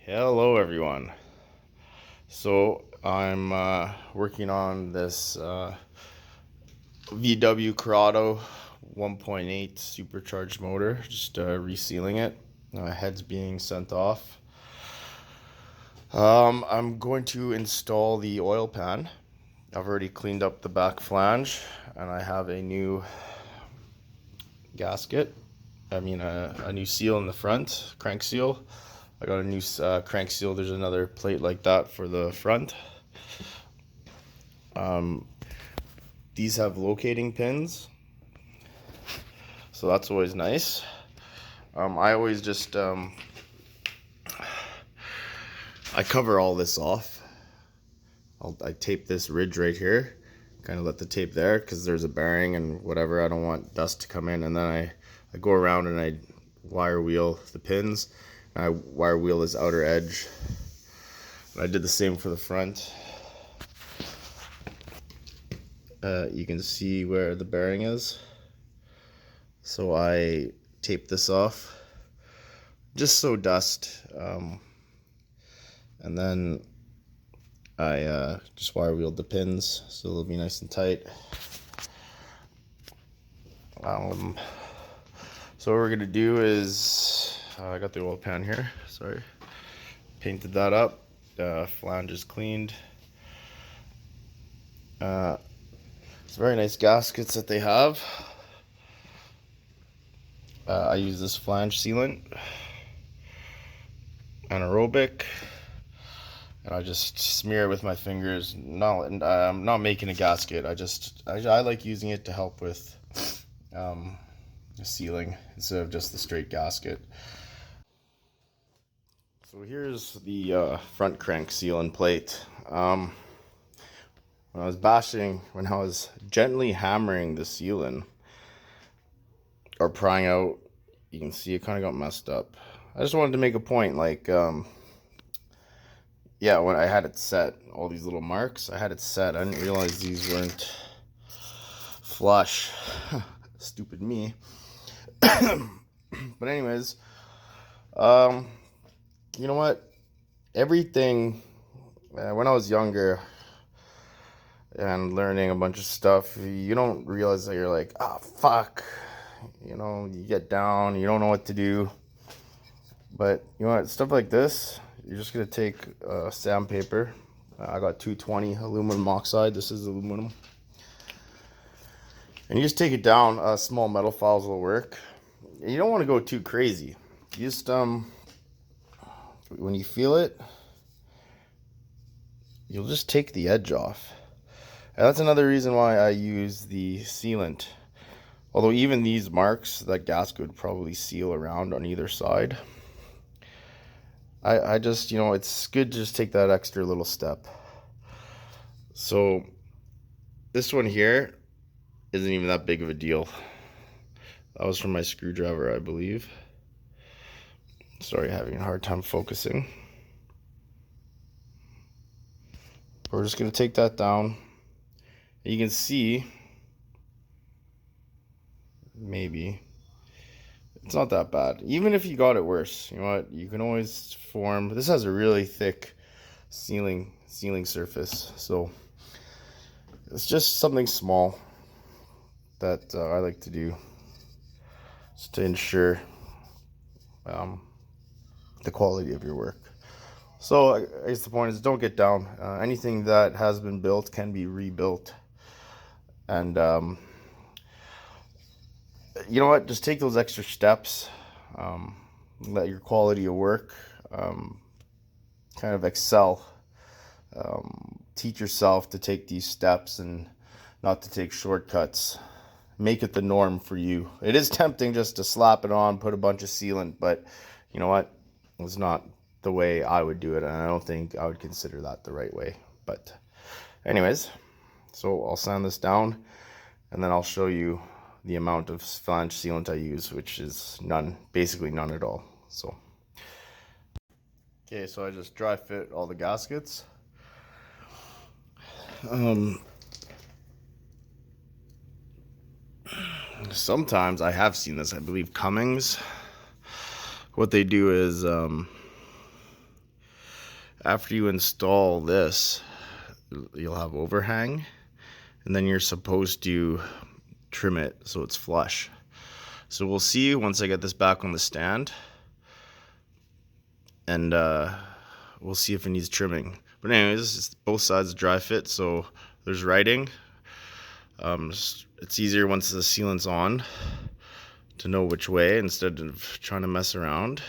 Hello everyone. So I'm working on this VW Corrado 1.8 supercharged motor, just resealing it. Head's being sent off. I'm going to install the oil pan. I've already cleaned up the back flange and I have a new gasket. I mean a new seal in the front, crank seal. I got a new crank seal. There's another plate like that for the front. These have locating pins, so that's always nice. I always just I cover all this off. I tape this ridge right here, kind of let the tape there because there's a bearing and whatever. I don't want dust to come in, and then I go around and I wire wheel the pins. I wire wheel this outer edge. And I did the same for the front. You can see where the bearing is. So I tape this off just so dust. And then I just wire wheeled the pins so they'll be nice and tight. So what we're gonna do is, I got the oil pan here, sorry. Painted that up, flange is cleaned. It's very nice gaskets that they have. I use this flange sealant, anaerobic, and I just smear it with my fingers. I'm not making a gasket. I like using it to help with the sealing instead of just the straight gasket. So here's the front crank seal and plate. When I was gently hammering the seal in, or prying out, you can see it kind of got messed up. I just wanted to make a point, like, yeah, when I had it set, all these little marks, I had it set. I didn't realize these weren't flush. Stupid me. But anyways, you know what? Everything, when I was younger and learning a bunch of stuff, you don't realize that you're like, oh, fuck. You know, you get down, you don't know what to do. But you know what? Stuff like this, you're just going to take sandpaper. I got 220 aluminum oxide. This is aluminum. And you just take it down. Small metal files will work. You don't want to go too crazy. You just, when you feel it, you'll just take the edge off. And that's another reason why I use the sealant. Although even these marks, that gasket would probably seal around on either side. I just, you know, it's good to just take that extra little step. So this one here isn't even that big of a deal. That was from my screwdriver, I believe. Sorry, having a hard time focusing. We're just going to take that down. You can see, maybe, it's not that bad. Even if you got it worse, you know what? You can always form. This has a really thick sealing surface, so it's just something small that I like to do, just to ensure the quality of your work. So I guess the point is, don't get down. Anything that has been built can be rebuilt. And you know what? Just take those extra steps. Let your quality of work kind of excel. Teach yourself to take these steps and not to take shortcuts. Make it the norm for you. It is tempting just to slap it on, put a bunch of sealant, but you know what? It's not the way I would do it, and I don't think I would consider that the right way. But anyways, so I'll sand this down, and then I'll show you the amount of flange sealant I use, which is none, basically none at all. So, okay, so I just dry fit all the gaskets. Sometimes I have seen this, I believe Cummins, what they do is after you install this, you'll have overhang, and then you're supposed to trim it so it's flush. So we'll see once I get this back on the stand, and we'll see if it needs trimming. But anyways, both sides dry fit, so there's writing. It's easier once the sealant's on to know which way instead of trying to mess around.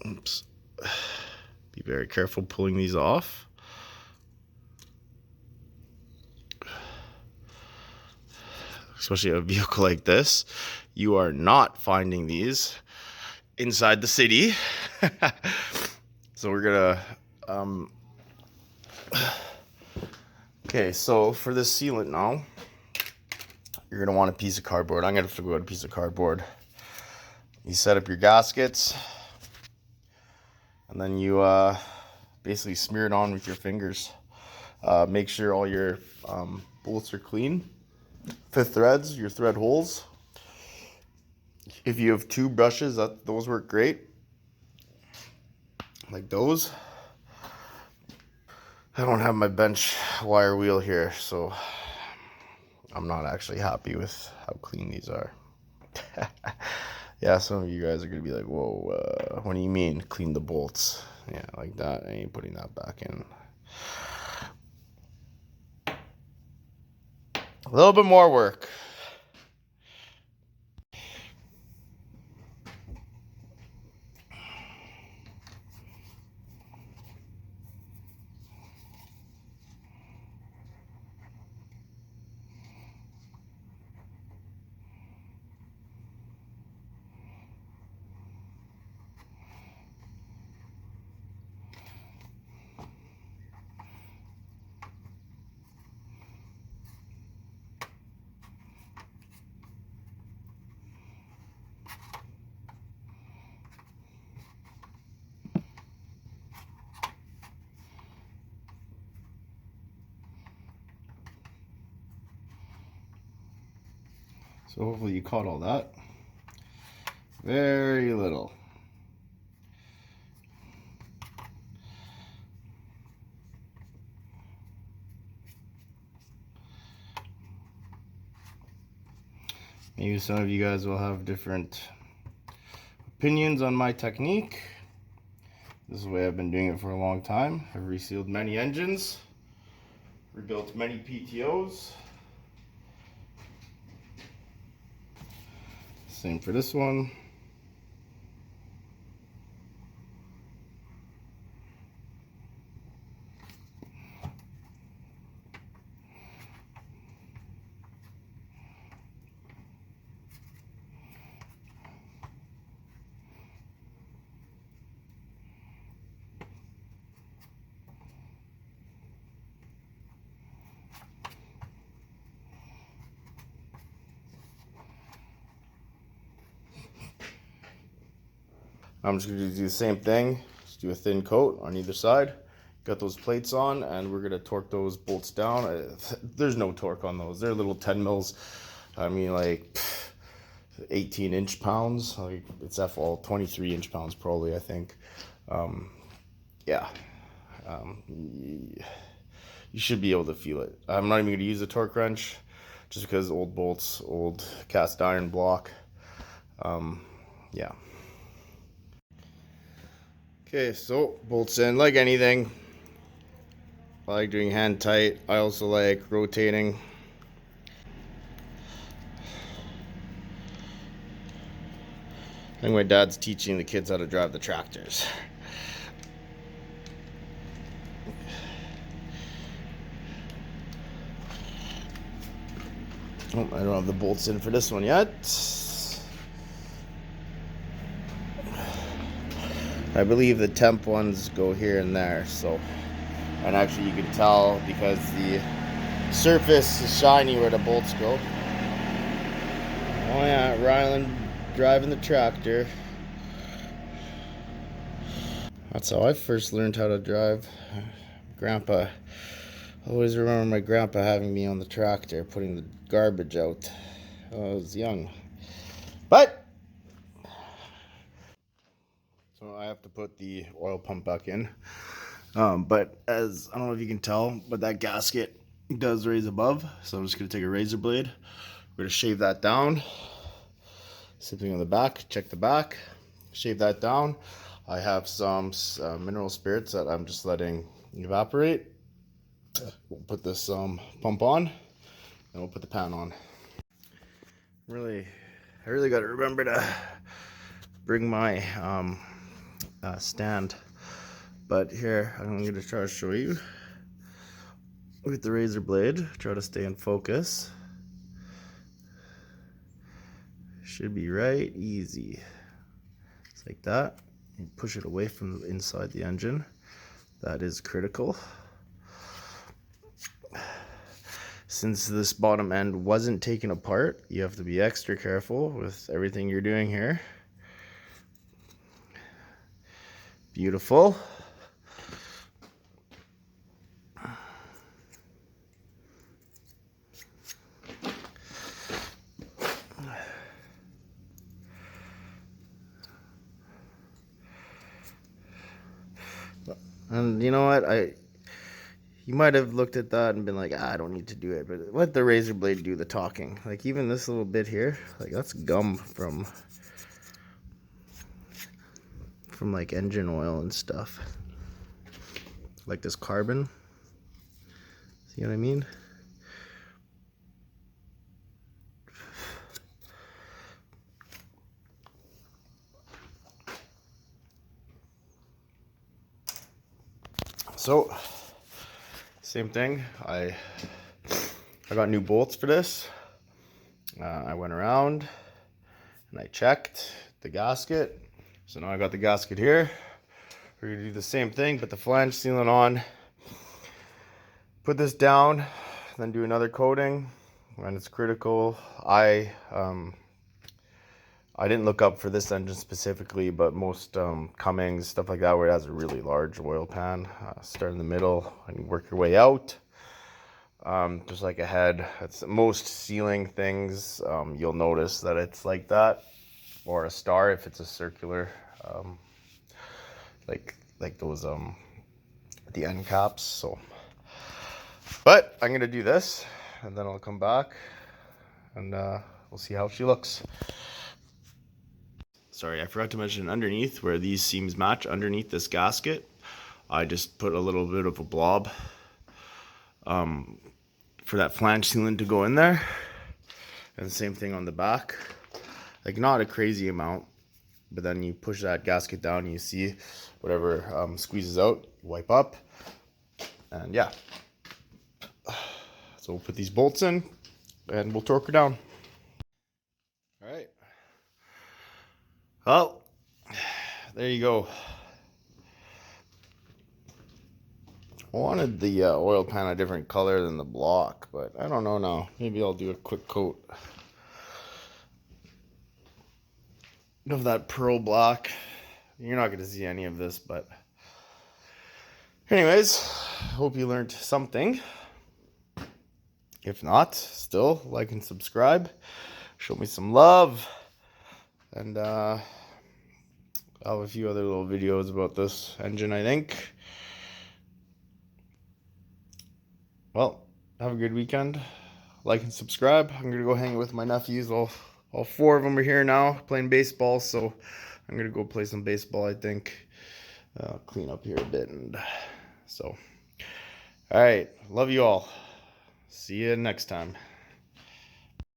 Oops. Be very careful pulling these off. Especially a vehicle like this, you are not finding these inside the city. So we're gonna okay, so for this sealant now, you're gonna want a piece of cardboard. I'm gonna have to go with a piece of cardboard. You set up your gaskets, and then you basically smear it on with your fingers. Make sure all your bolts are clean. Fit threads, your thread holes. If you have two brushes, those work great. Like those. I don't have my bench wire wheel here, so I'm not actually happy with how clean these are. Yeah, some of you guys are gonna be like, whoa, what do you mean clean the bolts? Yeah, like that. I ain't putting that back in. A little bit more work. So hopefully you caught all that. Very little. Maybe some of you guys will have different opinions on my technique. This is the way I've been doing it for a long time. I've resealed many engines, rebuilt many PTOs. Same for this one. I'm just going to do the same thing. Just do a thin coat on either side. Got those plates on, and we're going to torque those bolts down. There's no torque on those. They're little 10 mils. I mean, like 18 inch pounds. Like it's all 23 inch pounds probably, I think. Yeah. You should be able to feel it. I'm not even going to use a torque wrench just because old bolts, old cast iron block. Yeah. Okay, so bolts in. Like anything, I like doing hand tight. I also like rotating. I think my dad's teaching the kids how to drive the tractors. Oh, I don't have the bolts in for this one yet. I believe the temp ones go here and there, so, and actually you can tell because the surface is shiny where the bolts go. Oh yeah, Ryland driving the tractor. That's how I first learned how to drive. Grandpa, I always remember my grandpa having me on the tractor putting the garbage out. I was young. But so Now I have to put the oil pump back in. But as I don't know if you can tell, but that gasket does raise above. So I'm just gonna take a razor blade. We're gonna shave that down. Same thing on the back, check the back, shave that down. I have some mineral spirits that I'm just letting evaporate. We'll put this pump on, and we'll put the pan on. I really got to remember to bring my stand. But here, I'm going to try to show you with the razor blade. Try to stay in focus. Should be right easy. It's like that. You push it away from inside the engine. That is critical. Since this bottom end wasn't taken apart, you have to be extra careful with everything you're doing here. Beautiful. And you know what, you might have looked at that and been like, I don't need to do it, but let the razor blade do the talking. Like even this little bit here, like that's gum from like engine oil and stuff. Like this carbon. See what I mean? So, same thing. I got new bolts for this. I went around and I checked the gasket. So now I got the gasket here. We're gonna do the same thing, put the flange sealant on, put this down, then do another coating. And it's critical. I didn't look up for this engine specifically, but most Cummins, stuff like that, where it has a really large oil pan, start in the middle and work your way out. Just like a head. It's most sealing things, you'll notice that it's like that, or a star if it's a circular, like those the end caps. So, but I'm gonna do this, and then I'll come back, and we'll see how she looks. Sorry, I forgot to mention underneath where these seams match, underneath this gasket, I just put a little bit of a blob for that flange sealant to go in there. And the same thing on the back. Like not a crazy amount, but then you push that gasket down and you see whatever squeezes out, you wipe up, and yeah. So we'll put these bolts in and we'll torque her down. All right. Well, there you go. I wanted the oil pan a different color than the block, but I don't know now. Maybe I'll do a quick coat of that pearl black. You're not going to see any of this, but anyways, hope you learned something. If not, still like and subscribe. Show me some love. And I'll have a few other little videos about this engine, I think. Well, have a good weekend. Like and subscribe. I'm going to go hang with my nephews. All four of them are here now playing baseball, so I'm going to go play some baseball, I think. Clean up here a bit. And so, all right. Love you all. See you next time.